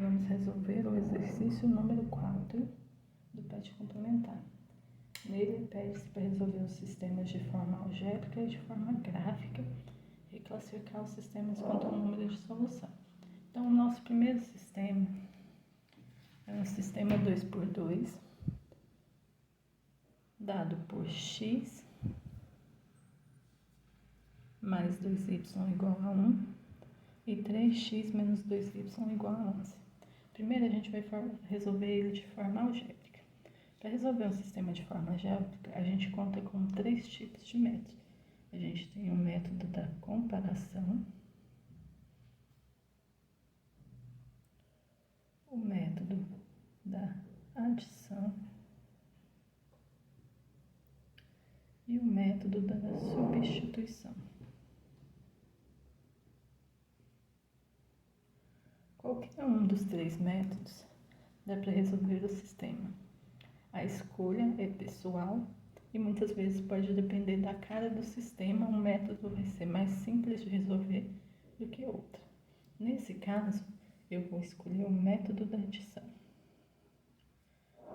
Vamos resolver o exercício número 4 do PET complementar. Nele, pede-se para resolver os sistemas de forma algébrica e de forma gráfica e classificar os sistemas quanto ao número de solução. Então, o nosso primeiro sistema é um sistema 2×2, dado por x mais 2y igual a 1 e 3x menos 2y igual a 11. Primeiro, a gente vai resolver ele de forma algébrica. Para resolver um sistema de forma algébrica, a gente conta com 3 tipos de método. A gente tem o método da comparação, o método da adição e o método da substituição. Qualquer um dos 3 métodos dá para resolver o sistema. A escolha é pessoal e muitas vezes pode depender da cara do sistema, um método vai ser mais simples de resolver do que outro. Nesse caso, eu vou escolher o método da adição.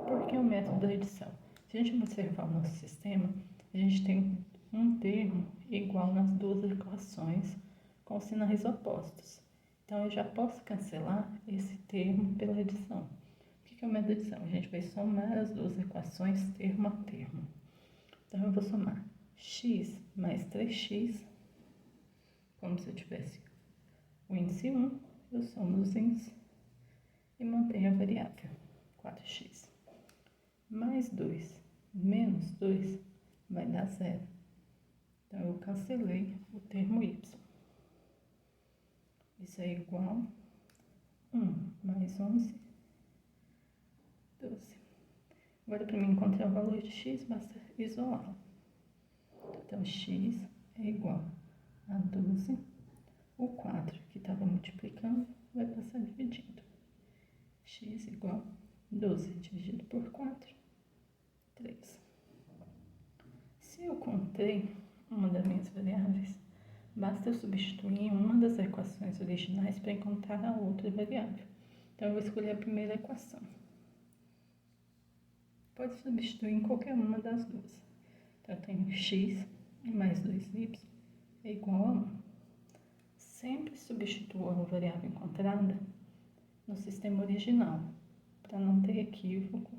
Por que o método da adição? Se a gente observar o nosso sistema, a gente tem um termo igual nas duas equações com sinais opostos. Então, eu já posso cancelar esse termo pela adição. O que é o método de adição? A gente vai somar as duas equações termo a termo. Então, eu vou somar x mais 3x, como se eu tivesse o índice 1, eu somo os índices e mantenho a variável, 4x. Mais 2 menos 2 vai dar 0. Então, eu cancelei o termo y. Isso é igual a 1 mais 11, 12. Agora, para mim encontrar o valor de x, basta isolá-lo. Então, x é igual a 12. O 4 que estava multiplicando vai passar dividindo. X igual a 12 dividido por 4, 3. Se eu encontrei uma das minhas variáveis, basta eu substituir uma das equações originais para encontrar a outra variável. Então, eu vou escolher a primeira equação. Pode substituir em qualquer uma das duas. Então, eu tenho x mais 2y é igual a 1. Sempre substitua a variável encontrada no sistema original, para não ter equívoco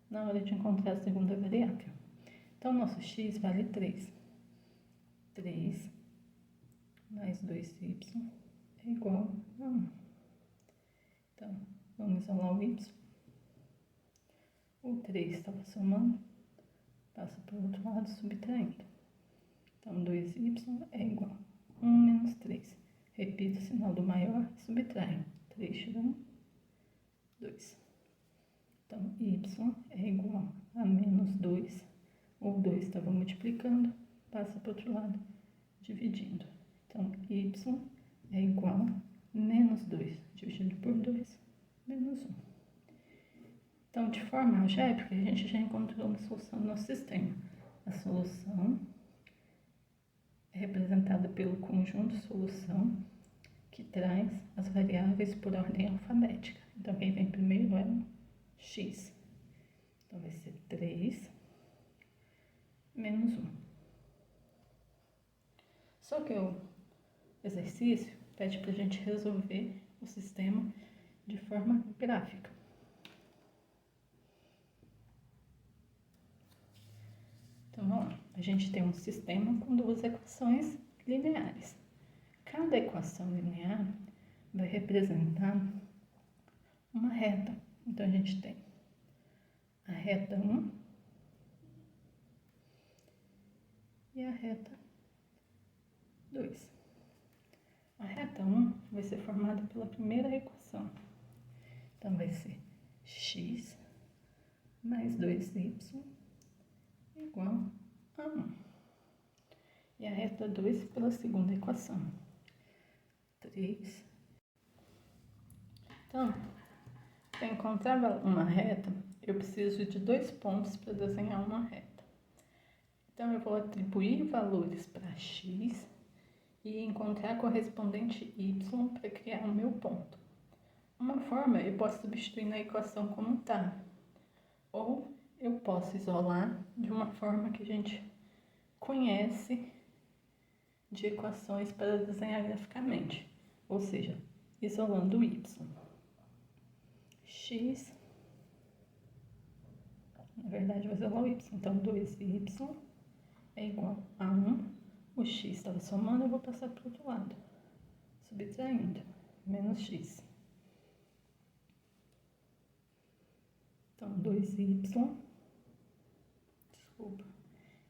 na hora de encontrar a segunda variável. Então, nosso x vale 3. 3 mais 2y é igual a 1. Então, vamos isolar o y. O 3 estava somando, passa para o outro lado subtraindo. Então, 2y é igual a 1 menos 3. Repito o sinal do maior e subtraio. 3 tira 1, 2. Então, y é igual a menos 2. O 2 estava multiplicando, passa para o outro lado, dividindo. Então, y é igual a menos 2 dividido por 2, menos 1. Então, de forma algébrica, a gente já encontrou uma solução do nosso sistema. A solução é representada pelo conjunto solução, que traz as variáveis por ordem alfabética. Então, quem vem primeiro é o x. Então, vai ser 3 menos 1. Só que o exercício pede para a gente resolver o sistema de forma gráfica. Então, vamos lá. A gente tem um sistema com duas equações lineares. Cada equação linear vai representar uma reta. Então, a gente tem a reta 1 e a reta 2. A reta 1 vai ser formada pela primeira equação. Então, vai ser x mais 2y igual a 1. E a reta 2 pela segunda equação. 3. Então, para encontrar uma reta, eu preciso de 2 pontos para desenhar uma reta. Então, eu vou atribuir valores para x e encontrar a correspondente y para criar o meu ponto. Uma forma eu posso substituir na equação como está, ou eu posso isolar de uma forma que a gente conhece de equações para desenhar graficamente, ou seja, isolando o y. X, na verdade, vou isolar o y, então 2y é igual a 1, o x estava somando, eu vou passar para o outro lado, subtraindo, menos x. Então, 2y,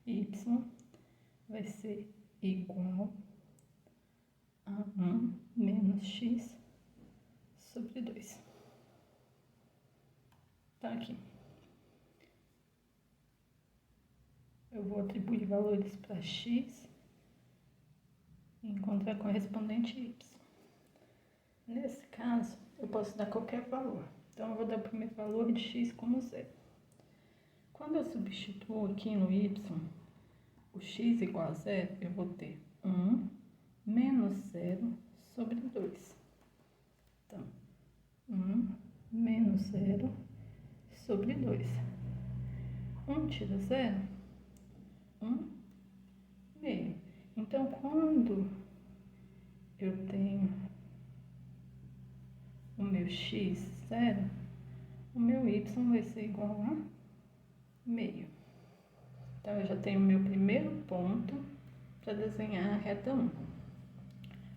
y vai ser igual a 1 menos x sobre 2. Tá aqui. Eu vou atribuir valores para x e encontrar a correspondente y. Nesse caso, eu posso dar qualquer valor. Então, eu vou dar o primeiro valor de x como 0. Quando eu substituo aqui no y, o x igual a 0, eu vou ter 1 menos 0 sobre 2. Então, 1 menos 0 sobre 2. 1 tira 0, 1 meio. Então, quando eu tenho o meu x 0, o meu y vai ser igual a meio. Então, eu já tenho o meu primeiro ponto para desenhar a reta 1.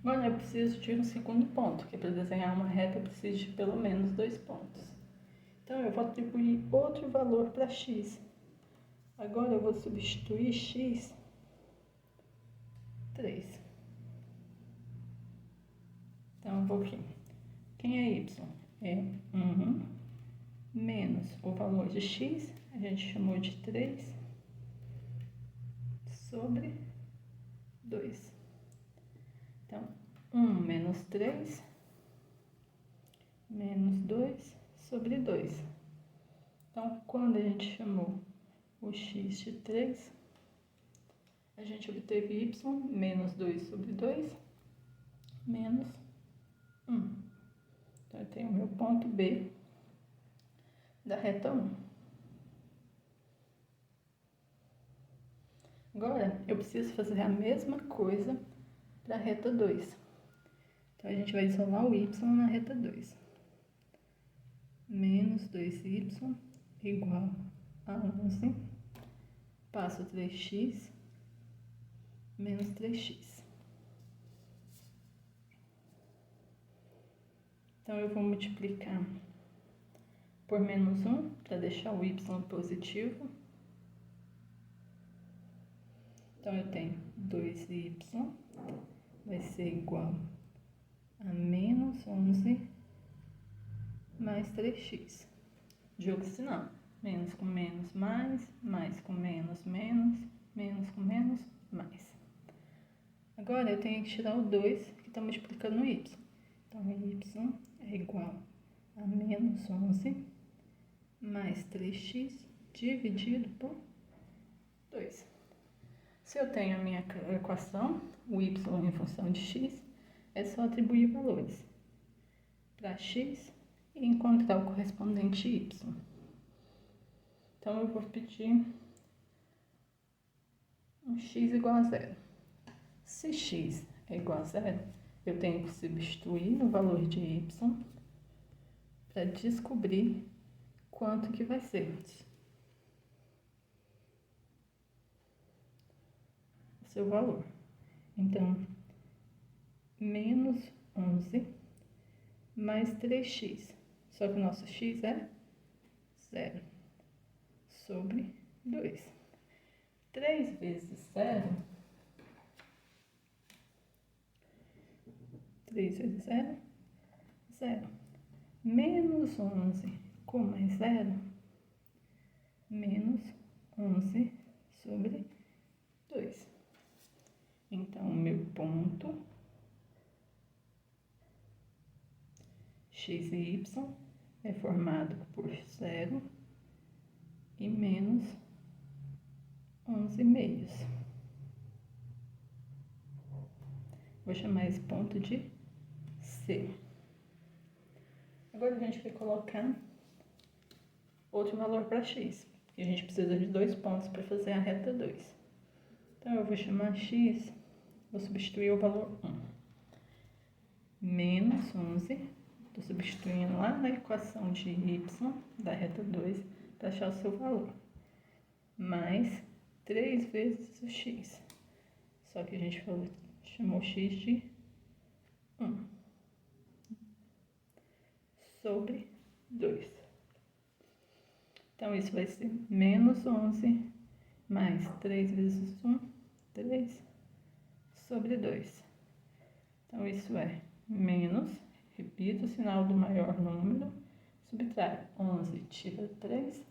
Agora, eu preciso de um segundo ponto, que para desenhar uma reta eu preciso de pelo menos 2 pontos. Então, eu vou atribuir outro valor para x. Agora, eu vou substituir x 3. Então, eu vou aqui. Quem é y? É 1 menos o valor de x, a gente chamou de 3, sobre 2. Então, 1 menos 3, menos 2 sobre 2. Então, quando a gente chamou o x de 3, a gente obteve y menos 2 sobre 2, menos 1. Então, eu tenho o meu ponto B da reta 1. Agora, eu preciso fazer a mesma coisa para a reta 2. Então, a gente vai isolar o y na reta 2. Menos 2y igual a 11. Passo 3x menos 3x. Então, eu vou multiplicar por menos 1 para deixar o y positivo. Então, eu tenho 2y vai ser igual a menos 11 mais 3x. Jogo sinal. Menos com menos, mais com menos, menos com menos, mais. Agora, eu tenho que tirar o 2, que está multiplicando o y. Então, y é igual a menos 11 mais 3x dividido por 2. Se eu tenho a minha equação, o y em função de x, é só atribuir valores para x e encontrar o correspondente y. Então, eu vou pedir um x igual a 0. Se x é igual a 0, eu tenho que substituir no valor de y para descobrir quanto que vai ser o seu valor. Então, menos 11 mais 3x. Só que o nosso x é 0 sobre 2. 3 vezes 0, 3 vezes 0, 0. Menos 11 com mais 0, menos 11 sobre 2. Então, o meu ponto x e y é formado por 0 e menos 11 meios. Vou chamar esse ponto de C. Agora a gente vai colocar outro valor para x. E a gente precisa de 2 pontos para fazer a reta 2. Então, eu vou chamar x, vou substituir o valor 1. Menos 11, estou substituindo lá na equação de y da reta 2 para achar o seu valor. Mais 3 vezes o x. Só que a gente chamou x de 1. Sobre 2. Então, isso vai ser menos 11 mais 3 vezes 1, 3 sobre 2. Então, isso é menos, repito o sinal do maior número, subtrai 11, tira 3,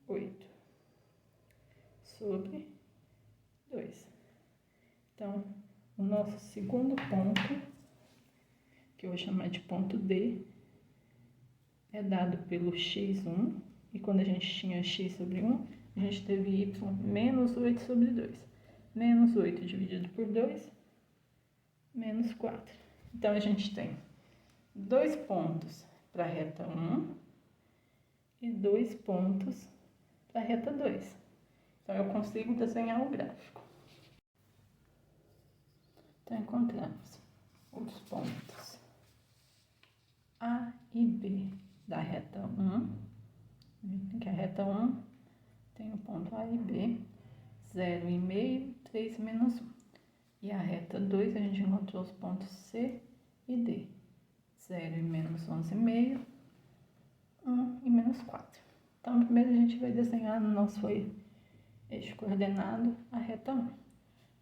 8, sobre 2. Então, o nosso segundo ponto, que eu vou chamar de ponto D, é dado pelo x1, e quando a gente tinha x sobre 1, a gente teve y menos 8 sobre 2. Menos 8 dividido por 2, menos 4. Então, a gente tem 2 pontos para a reta 1 e 2 pontos para a reta 2. Então, eu consigo desenhar o gráfico. Então, encontramos os pontos A e B da reta 1, que a reta 1 tem o ponto A e B, 0,5, 3 menos 1. E a reta 2, a gente encontrou os pontos C e D, 0 e menos 11,5, 1 e menos 4. Então, primeiro a gente vai desenhar no nosso eixo coordenado a reta 1.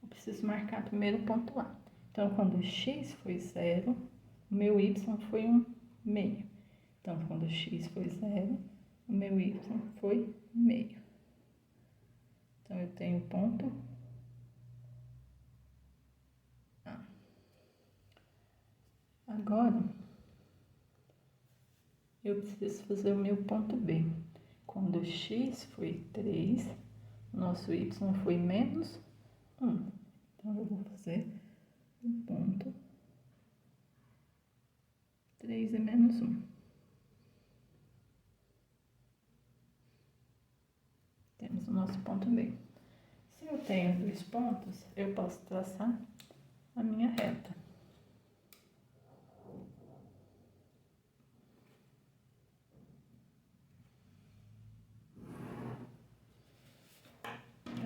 Eu preciso marcar primeiro o ponto A. Então, quando x foi 0, o meu y foi 1,5. Então, quando x foi 0, o meu y foi meio. Então, eu tenho o ponto A. Agora, eu preciso fazer o meu ponto B. Quando x foi 3, o nosso y foi menos 1. Então, eu vou fazer o ponto 3 e menos 1. Temos o nosso ponto B. Se eu tenho 2 pontos, eu posso traçar a minha reta.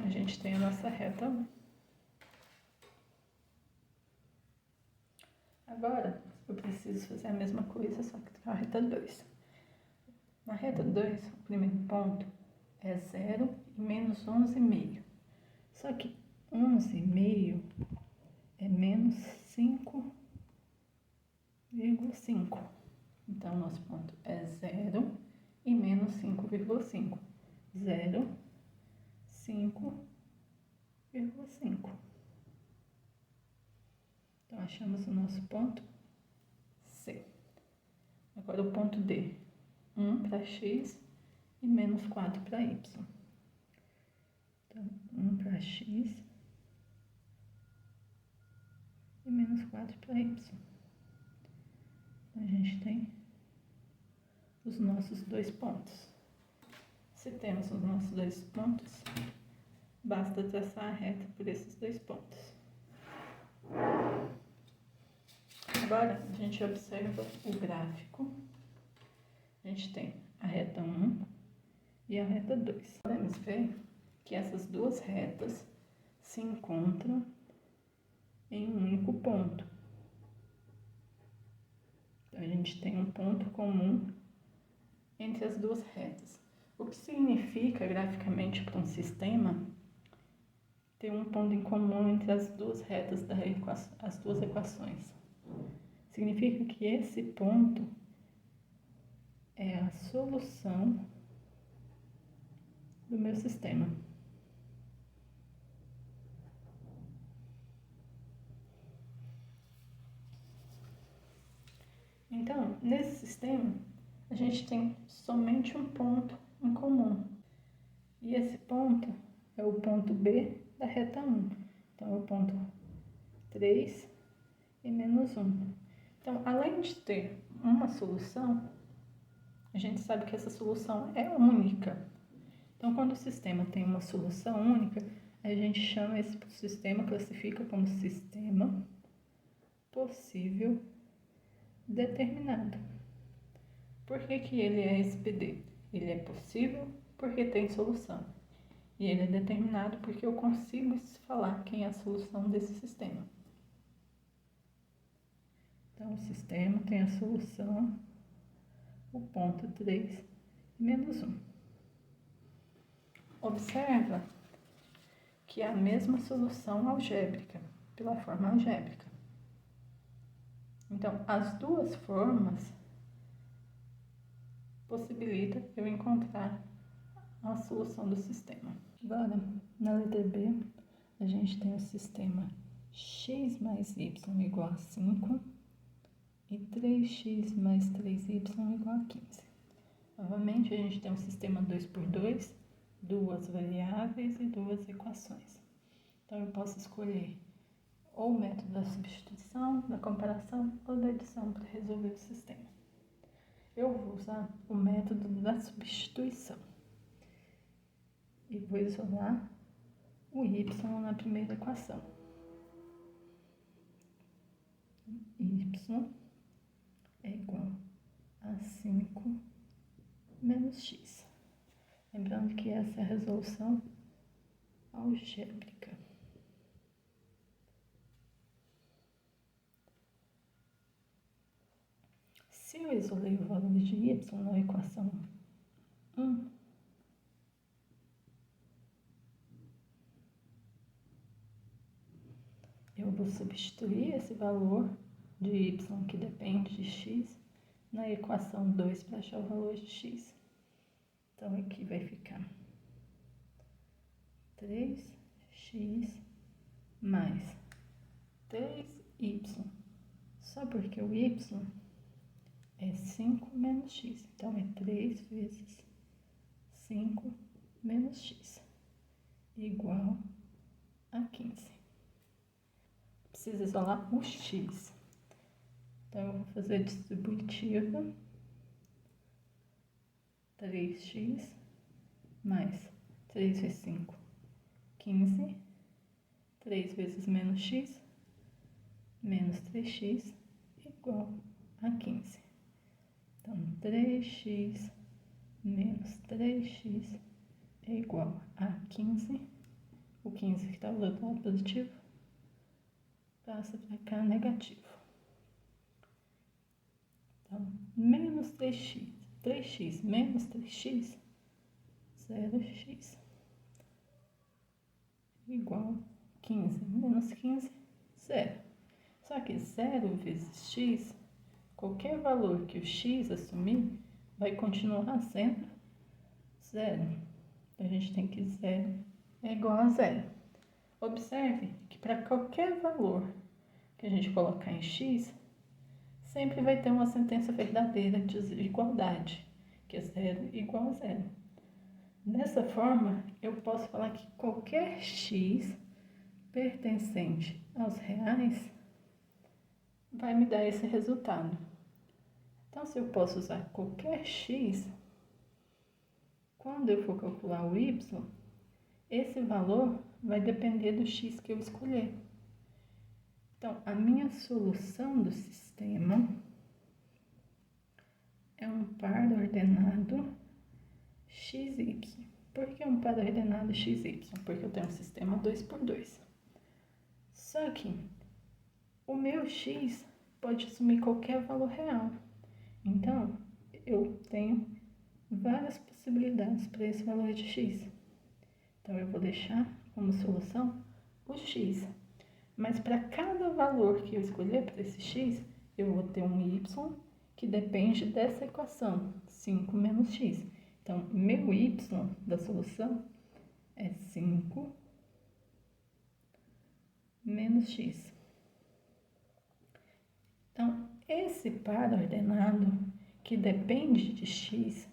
A gente tem a nossa reta 1. Agora, eu preciso fazer a mesma coisa, só que com a reta 2. Na reta 2, o primeiro ponto é 0 e menos 11,5. Só que 11,5 é menos 5,5. Então, nosso ponto é 0 e menos 5,5. 0, 5,5. Então, achamos o nosso ponto C. Agora, o ponto D. 1 para x e menos 4 para y. Então, 1 para x e menos 4 para y. Então, a gente tem os nossos 2 pontos. Se temos os nossos 2 pontos, basta traçar a reta por esses 2 pontos. Agora, a gente observa o gráfico. A gente tem a reta 1 e a reta 2. Podemos ver que essas duas retas se encontram em um único ponto. Então, a gente tem um ponto comum entre as duas retas. O que significa, graficamente, para um sistema, ter um ponto em comum entre as duas retas, as duas equações. Significa que esse ponto é a solução do meu sistema. Então, nesse sistema, a gente tem somente um ponto em comum. E esse ponto é o ponto B da reta 1. Então, é o ponto 3 e menos 1. Então, além de ter uma solução, a gente sabe que essa solução é única. Então, quando o sistema tem uma solução única, a gente chama esse sistema, classifica como sistema possível determinado. Por que ele é SPD? Ele é possível porque tem solução. E ele é determinado porque eu consigo falar quem é a solução desse sistema. Então, o sistema tem a solução, o ponto 3 menos 1. Observa que é a mesma solução algébrica, pela forma algébrica. Então, as duas formas possibilitam eu encontrar a solução do sistema. Agora, na letra B, a gente tem o sistema x mais y igual a 5 e 3x mais 3y igual a 15. Novamente, a gente tem um sistema 2x2, duas variáveis e duas equações. Então, eu posso escolher ou o método da substituição, da comparação ou da adição para resolver o sistema. Eu vou usar o método da substituição e vou isolar o y na primeira equação. Y é igual a 5 menos x. Lembrando que essa é a resolução algébrica. Se eu isolei o valor de y na equação 1, eu vou substituir esse valor de y que depende de x na equação 2 para achar o valor de x. Então, aqui vai ficar 3x mais 3y, só porque o y é 5 menos x. Então, é 3 vezes 5 menos x, igual a 15. Precisa isolar o x. Então, eu vou fazer a distributiva. 3x mais 3 vezes 5, 15. 3 vezes menos x, menos 3x, igual a 15. Então, 3x menos 3x é igual a 15. O 15 que está do outro lado positivo passa para cá negativo. Então, menos 3x. 3x menos 3x, 0x, igual a 15. Menos 15, 0. Só que 0 vezes x, qualquer valor que o x assumir, vai continuar sendo 0. Então, a gente tem que 0 é igual a 0. Observe que para qualquer valor que a gente colocar em x, sempre vai ter uma sentença verdadeira de igualdade, que é 0 igual a 0. Dessa forma, eu posso falar que qualquer x pertencente aos reais vai me dar esse resultado. Então, se eu posso usar qualquer x, quando eu for calcular o y, esse valor vai depender do x que eu escolher. Então, a minha solução do sistema é um par ordenado xy. Por que um par ordenado xy? Porque eu tenho um sistema 2x2. Só que o meu x pode assumir qualquer valor real. Então, eu tenho várias possibilidades para esse valor de x. Então, eu vou deixar como solução o x. Mas para cada valor que eu escolher para esse x, eu vou ter um y que depende dessa equação, 5 menos x. Então, meu y da solução é 5 menos x. Então, esse par ordenado que depende de x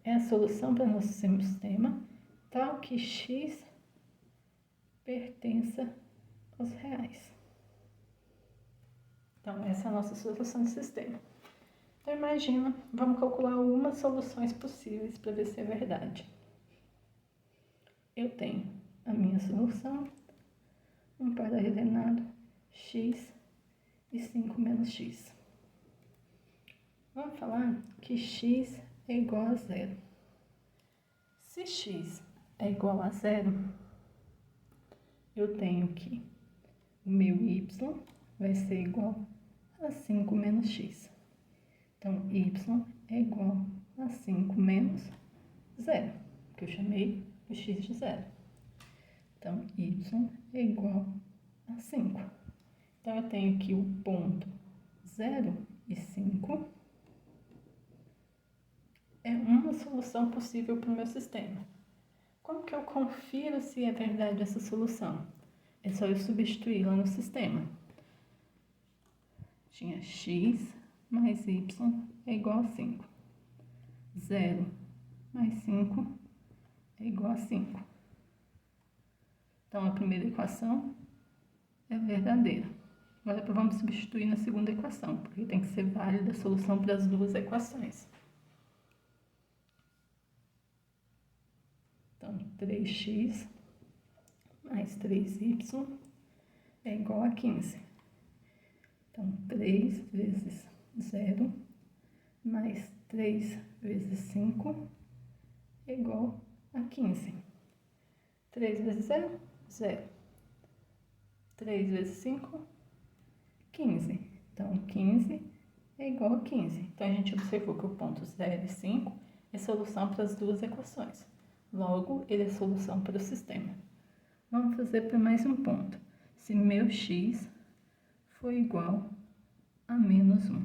é a solução para nosso sistema, tal que x pertença aos reais. Então, essa é a nossa solução de sistema. Então, imagina, vamos calcular algumas soluções possíveis para ver se é verdade. Eu tenho a minha solução, um par ordenado x e 5 menos x. Vamos falar que x é igual a zero. Se x é igual a zero, eu tenho que o meu y vai ser igual a 5 menos x. Então, y é igual a 5 menos 0, que eu chamei o x de zero. Então, y é igual a 5. Então, eu tenho aqui o ponto 0 e 5 é uma solução possível para o meu sistema. Como que eu confiro se é verdade essa solução? É só eu substituí-la no sistema. Tinha x mais y é igual a 5. 0 mais 5 é igual a 5. Então, a primeira equação é verdadeira. Agora, vamos substituir na segunda equação, porque tem que ser válida a solução para as duas equações. Então, 3x mais 3y é igual a 15. Então, 3 vezes 0 mais 3 vezes 5 é igual a 15. 3 vezes 0, 0. 3 vezes 5, 15. Então, 15 é igual a 15. Então, a gente observou que o ponto 0 e 5 é solução para as duas equações. Logo, ele é solução para o sistema. Vamos fazer para mais um ponto. Se meu x for igual a menos 1.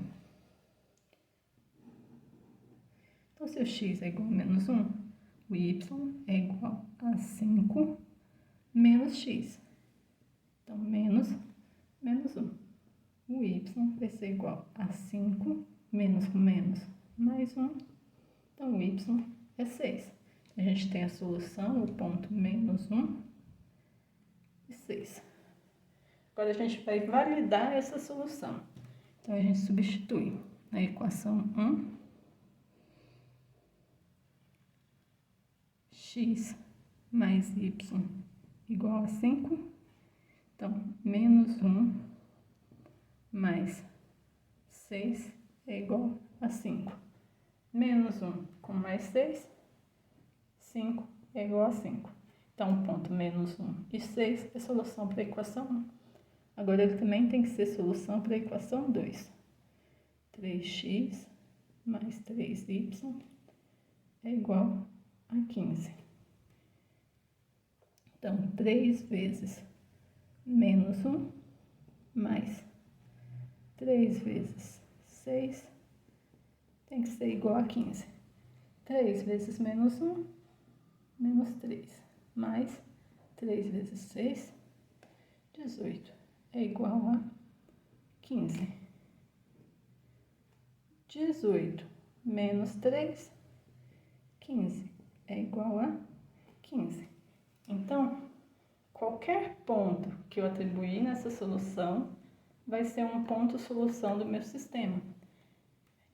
Então, se o x é igual a menos 1, o y é igual a 5 menos x. Então, menos 1. O y vai ser igual a 5 menos com menos mais 1. Então, o y é 6. A gente tem a solução, o ponto menos 1 e 6. Agora, a gente vai validar essa solução. Então, a gente substitui na equação 1, x mais y igual a 5. Então, menos 1 mais 6 é igual a 5. Menos 1 com mais 6, 5 é igual a 5. Então, o ponto menos 1 e 6 é solução para a equação 1. Agora, ele também tem que ser solução para a equação 2. 3x mais 3y é igual a 15. Então, 3 vezes menos 1 mais 3 vezes 6 tem que ser igual a 15. 3 vezes menos 1, menos 3, mais 3 vezes 6, 18, é igual a 15. 18 menos 3, 15, é igual a 15. Então, qualquer ponto que eu atribuir nessa solução vai ser um ponto solução do meu sistema.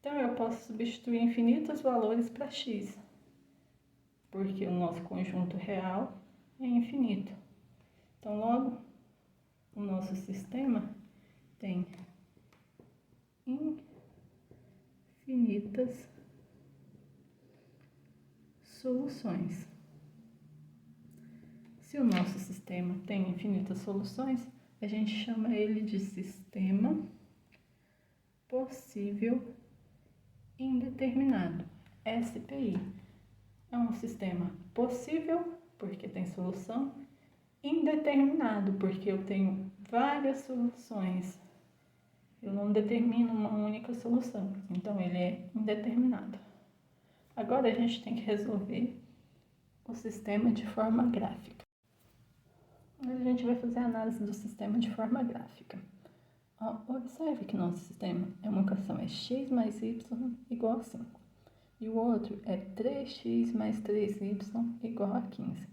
Então, eu posso substituir infinitos valores para x, porque o nosso conjunto real é infinito. Então, logo, o nosso sistema tem infinitas soluções. Se o nosso sistema tem infinitas soluções, a gente chama ele de sistema possível indeterminado, SPI. É um sistema possível, porque tem solução, indeterminado, porque eu tenho várias soluções. Eu não determino uma única solução, então ele é indeterminado. Agora a gente tem que resolver o sistema de forma gráfica. A gente vai fazer a análise do sistema de forma gráfica. Observe que nosso sistema é uma equação é x mais y igual a 5. E o outro é 3x mais 3y igual a 15.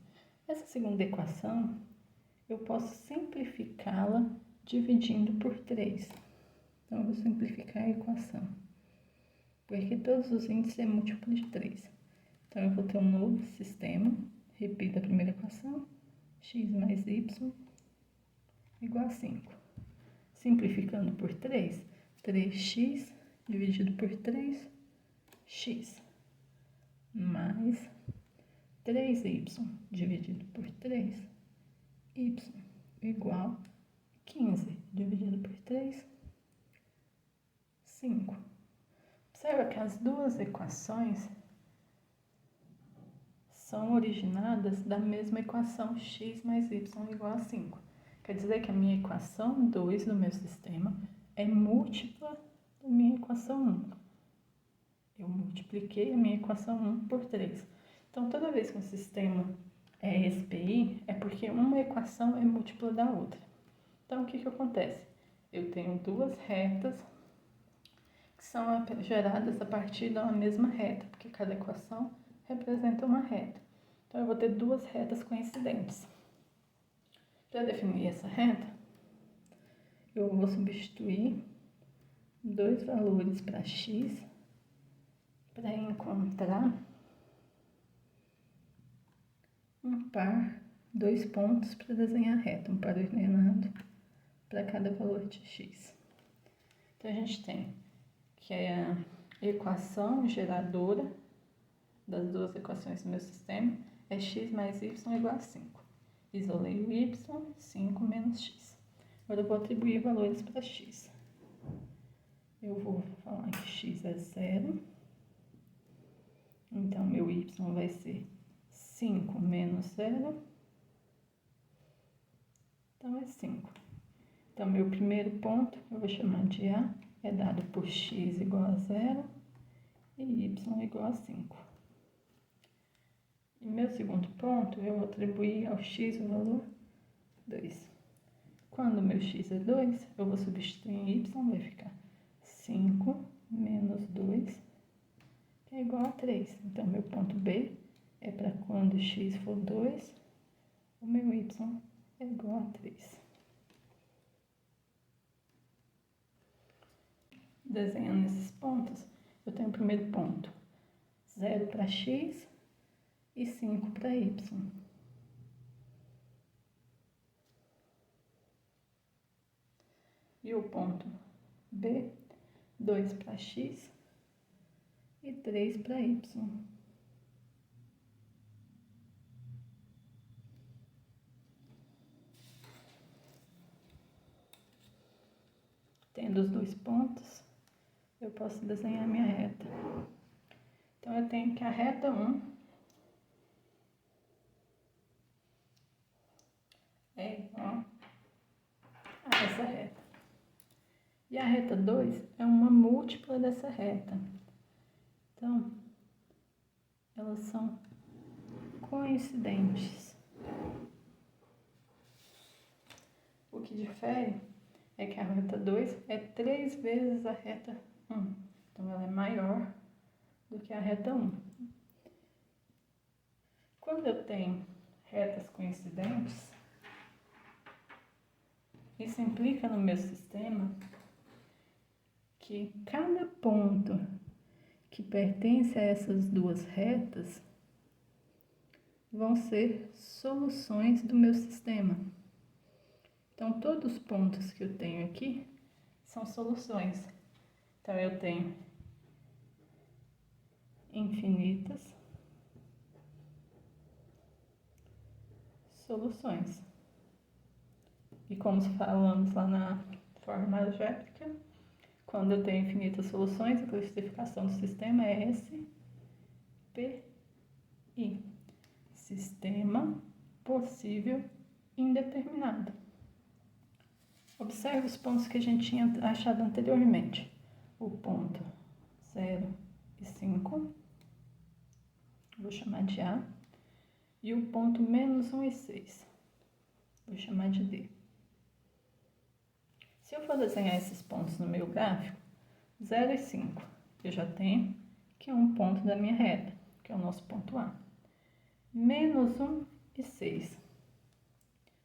Essa segunda equação, eu posso simplificá-la dividindo por 3. Então, eu vou simplificar a equação. Porque todos os índices é múltiplo de 3. Então, eu vou ter um novo sistema. Repito a primeira equação. X mais y igual a 5. Simplificando por 3, 3x dividido por 3, x. Mais 3y dividido por 3, y igual a 15 dividido por 3, 5. Observa que as duas equações são originadas da mesma equação x mais y igual a 5. Quer dizer que a minha equação 2 do meu sistema é múltipla da minha equação 1. Eu multipliquei a minha equação 1 por 3. Então, toda vez que um sistema é SPI, é porque uma equação é múltipla da outra. Então, o que acontece? Eu tenho duas retas que são geradas a partir de uma mesma reta, porque cada equação representa uma reta. Então, eu vou ter duas retas coincidentes. Para definir essa reta, eu vou substituir dois valores para x para encontrar um par, dois pontos para desenhar a reta, um par ordenado para cada valor de x. Então, a gente tem que a equação geradora das duas equações do meu sistema é x mais y igual a 5. Isolei o y, 5 menos x. Agora eu vou atribuir valores para x. Eu vou falar que x é 0. Então, meu y vai ser 5 menos 0. Então, é 5. Então, meu primeiro ponto, eu vou chamar de A, é dado por x igual a 0 e y igual a 5. E meu segundo ponto, eu vou atribuir ao x o valor 2. Quando meu x é 2, eu vou substituir em y, vai ficar 5 menos 2, que é igual a 3. Então, meu ponto B é para quando x for 2, o meu y é igual a 3. Desenhando esses pontos, eu tenho o primeiro ponto, 0 para x e 5 para y. E o ponto B, 2 para x e 3 para y. Tendo os dois pontos, eu posso desenhar minha reta. Então, eu tenho que a reta 1 é igual a essa reta. E a reta 2 é uma múltipla dessa reta. Então, elas são coincidentes. O que difere é que a reta 2 é 3 vezes a reta 1. Então, ela é maior do que a reta 1. Quando eu tenho retas coincidentes, isso implica no meu sistema que cada ponto que pertence a essas duas retas vão ser soluções do meu sistema. Então, todos os pontos que eu tenho aqui são soluções. Então, eu tenho infinitas soluções. E como falamos lá na forma algébrica, quando eu tenho infinitas soluções, a classificação do sistema é SPI. Sistema possível indeterminado. Observe os pontos que a gente tinha achado anteriormente. O ponto 0 e 5, vou chamar de A. E o ponto menos 1 e 6, vou chamar de D. Se eu for desenhar esses pontos no meu gráfico, 0 e 5, eu já tenho que é um ponto da minha reta, que é o nosso ponto A. Menos 1 e 6.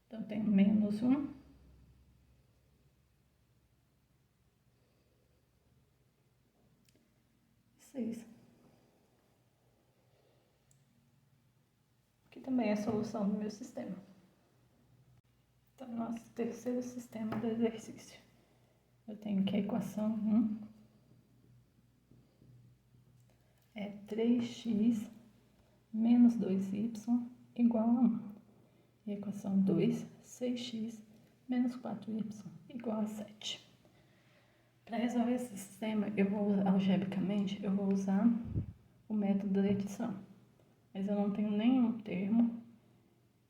Então, eu tenho menos 1 6. Que também é a solução do meu sistema. Então, nosso terceiro sistema do exercício. Eu tenho que a equação 1 é 3x menos 2y igual a 1. E a equação 2, 6x menos 4y igual a 7. Para resolver esse sistema, algebricamente, eu vou usar o método da adição. Mas eu não tenho nenhum termo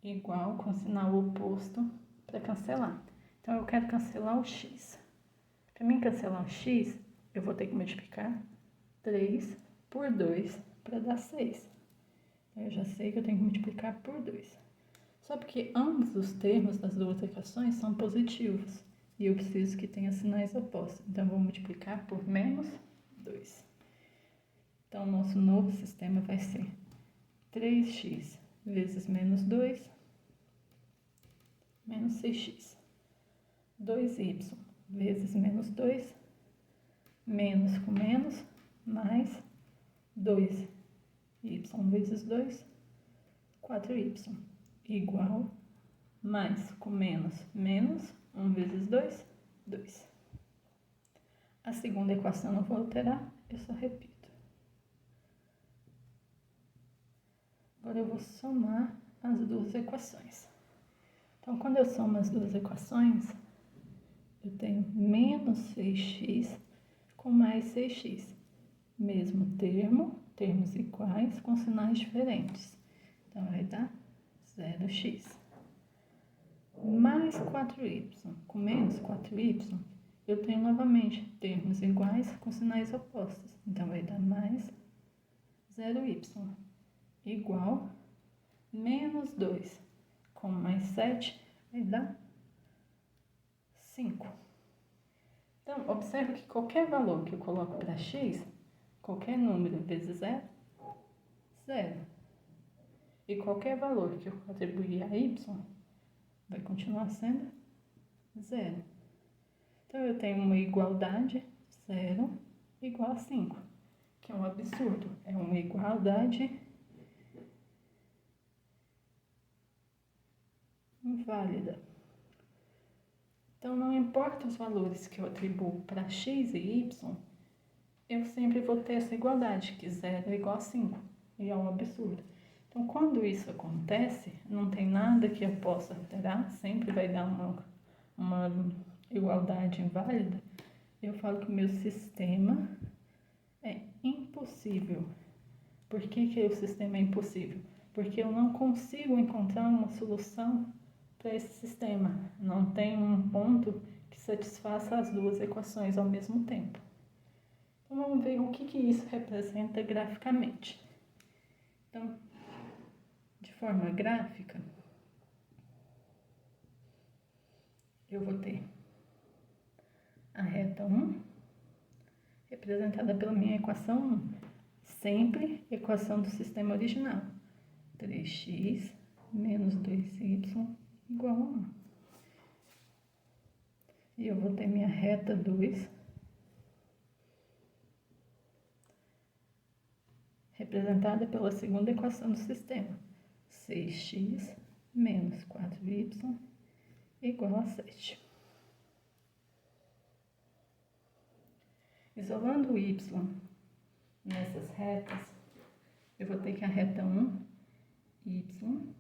igual com sinal oposto para cancelar. Então, eu quero cancelar o x. Para mim cancelar o x, eu vou ter que multiplicar 3 por 2 para dar 6. Então, eu já sei que eu tenho que multiplicar por 2. Só porque ambos os termos das duas equações são positivos. E eu preciso que tenha sinais opostos. Então, eu vou multiplicar por menos 2. Então, o nosso novo sistema vai ser 3x vezes menos 2, menos 6x. 2y vezes menos 2, menos com menos, mais 2y vezes 2, 4y, igual, mais com menos, menos, 1 vezes 2, 2. A segunda equação não vou alterar, eu só repito. Agora eu vou somar as duas equações. Então, quando eu somo as duas equações, eu tenho menos 6x com mais 6x. Mesmo termo, termos iguais com sinais diferentes. Então, vai dar 0x. Mais 4y com menos 4y, eu tenho novamente termos iguais com sinais opostos. Então, vai dar mais 0y igual menos 2 com mais 7 vai dar 5. Então, observe que qualquer valor que eu coloco para x, qualquer número vezes 0, 0. E qualquer valor que eu atribuir a y, vai continuar sendo 0. Então, eu tenho uma igualdade 0 igual a 5, que é um absurdo. É uma igualdade inválida. Então, não importa os valores que eu atribuo para x e y, eu sempre vou ter essa igualdade, que 0 é igual a 5, e é um absurdo. Então, quando isso acontece, não tem nada que eu possa alterar, sempre vai dar uma igualdade inválida. Eu falo que o meu sistema é impossível. Por que o sistema é impossível? Porque eu não consigo encontrar uma solução para esse sistema. Não tem um ponto que satisfaça as duas equações ao mesmo tempo. Então, vamos ver o que isso representa graficamente. Então, de forma gráfica, eu vou ter a reta 1, representada pela minha equação 1, sempre equação do sistema original. 3x menos 2y igual a 1. E eu vou ter minha reta 2, representada pela segunda equação do sistema. 6x menos 4y igual a 7. Isolando o y nessas retas, eu vou ter que a reta 1, y,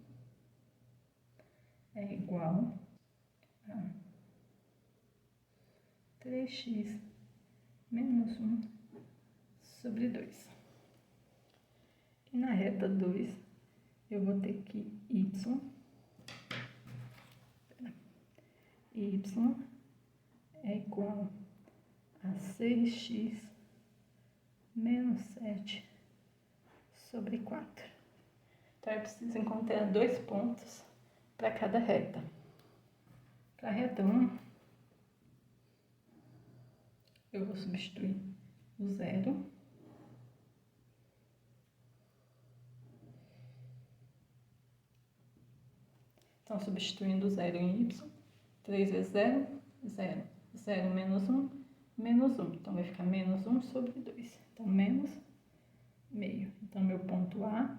é igual a 3x menos 1 sobre 2. E na reta 2, eu vou ter que y é igual a 6x menos 7 sobre 4. Então, eu preciso encontrar 2 pontos para cada reta. Para a reta 1, eu vou substituir o 0 Então, substituindo o 0 em y, 3 vezes 0, 0. 0 menos 1, menos 1. Então, vai ficar menos 1 sobre 2. Então, menos Então, meu ponto A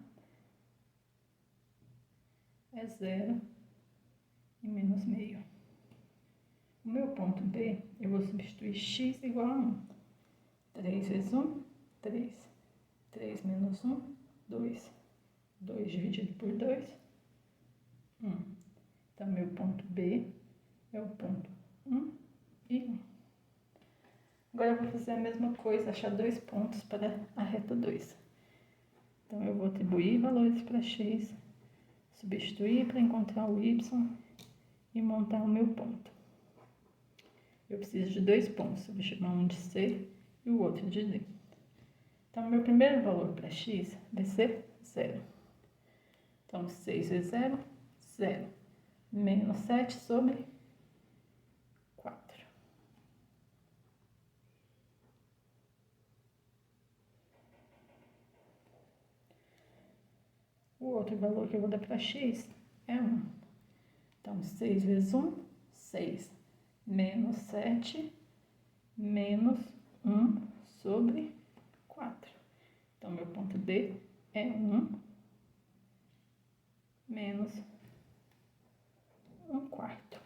é 0 e menos meio. O meu ponto B, eu vou substituir x igual a 1. 3 vezes 1, 3. 3 menos 1, 2. 2 dividido por 2, 1. Então, meu ponto B é o ponto 1 e 1. Agora, eu vou fazer a mesma coisa, achar dois pontos para a reta 2. Então, eu vou atribuir valores para x, substituir para encontrar o y e montar o meu ponto. Eu preciso de dois pontos, eu vou chamar um de C e o outro de D. Então, meu primeiro valor para x vai ser 0. Então, 6 vezes 0, 0. Menos 7 sobre 4. O outro valor que eu vou dar para x é 1. Então, 6 vezes 1, 6. Menos 7, menos 1 sobre 4. Então, meu ponto D é 1 menos 1/4.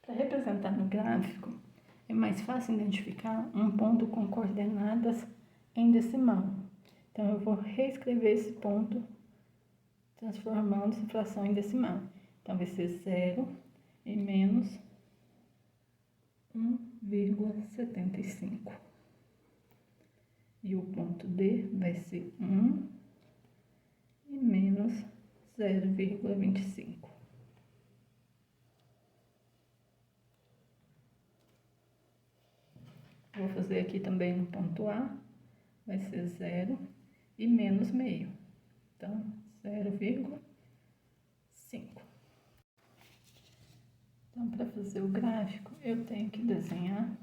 Para representar no gráfico, é mais fácil identificar um ponto com coordenadas em decimal. Então, eu vou reescrever esse ponto transformando essa fração em decimal. Então, vai ser 0 e menos 1,75. E o ponto D vai ser 1 e menos 0,25. Vou fazer aqui também no ponto A, vai ser 0 e menos meio. Então, 0,5. Então, para fazer o gráfico, eu tenho que desenhar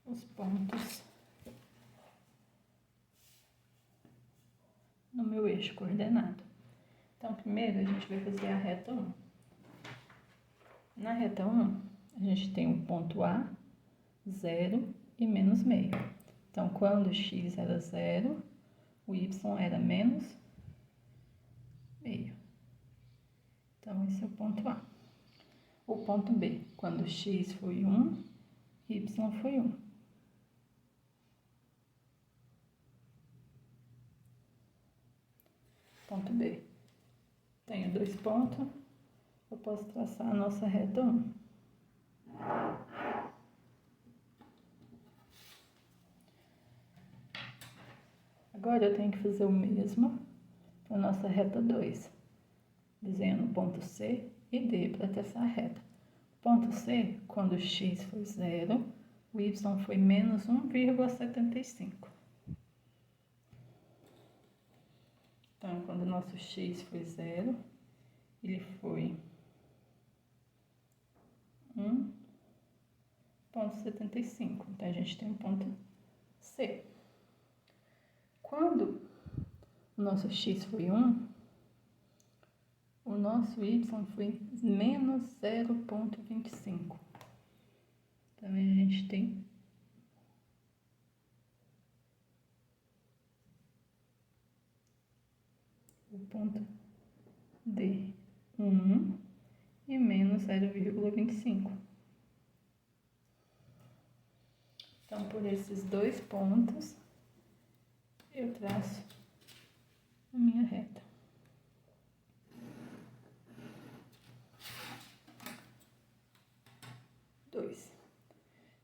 os pontos no meu eixo coordenado. Então, primeiro a gente vai fazer a reta 1. Na reta 1, a gente tem o ponto A, 0 e menos meio. Então, quando x era 0, o y era menos meio. Então, esse é o ponto A. O ponto B, quando x foi 1, y foi 1. Ponto B. Tenho dois pontos, eu posso traçar a nossa reta 1. Agora eu tenho que fazer o mesmo para a nossa reta 2. Desenhando o ponto C e D para traçar a reta. Ponto C, quando x foi 0, o y foi menos 1,75. Então, quando o nosso x foi 0, ele foi 1,75. Então, a gente tem um ponto C. Quando o nosso x foi 1, o nosso y foi menos 0,25. Então, a gente tem o ponto D, 1 e menos 0,25. Então, por esses dois pontos, eu traço a minha reta.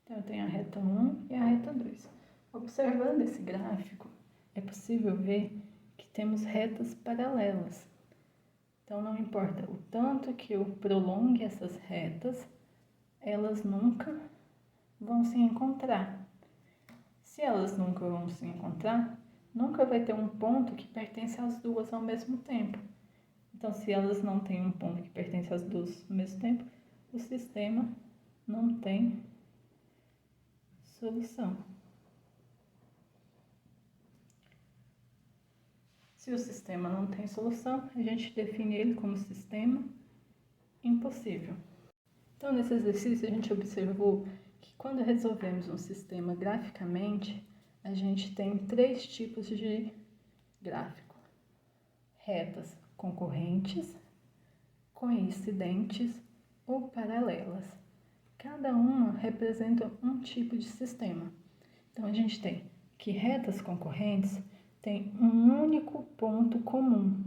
Então, eu tenho a reta 1 e a reta 2. Observando esse gráfico, é possível ver que temos retas paralelas. Então, não importa o tanto que eu prolongue essas retas, elas nunca vão se encontrar. Se elas nunca vão se encontrar, nunca vai ter um ponto que pertence às duas ao mesmo tempo. Então, se elas não têm um ponto que pertence às duas ao mesmo tempo, o sistema não tem solução. Se o sistema não tem solução, a gente define ele como sistema impossível. Então, nesse exercício, a gente observou que quando resolvemos um sistema graficamente, a gente tem 3 tipos de gráfico: retas concorrentes, coincidentes ou paralelas. Cada uma representa um tipo de sistema. Então, a gente tem que retas concorrentes têm um único ponto comum.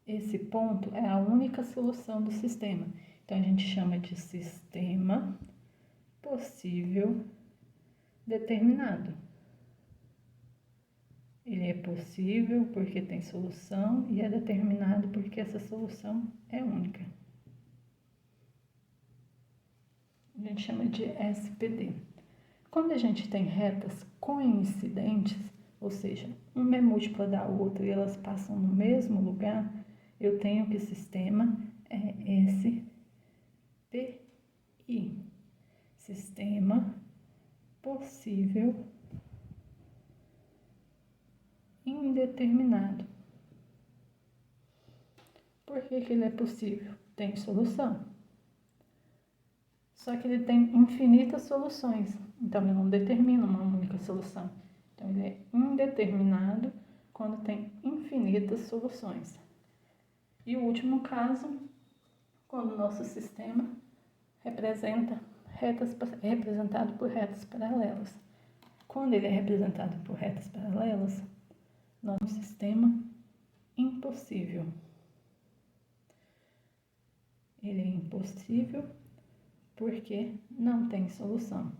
Esse ponto é a única solução do sistema. Então, a gente chama de sistema possível determinado. Ele é possível porque tem solução e é determinado porque essa solução é única. A gente chama de SPD. Quando a gente tem retas coincidentes, ou seja, uma é múltipla da outra e elas passam no mesmo lugar, eu tenho que o sistema é SPI. Sistema possível indeterminado. Por que ele é possível? Tem solução. Só que ele tem infinitas soluções, então ele não determina uma única solução. Então ele é indeterminado quando tem infinitas soluções. E o último caso, quando o nosso sistema é representado por retas paralelas. Quando ele é representado por retas paralelas, nós temos um sistema impossível. Ele é impossível porque não tem solução.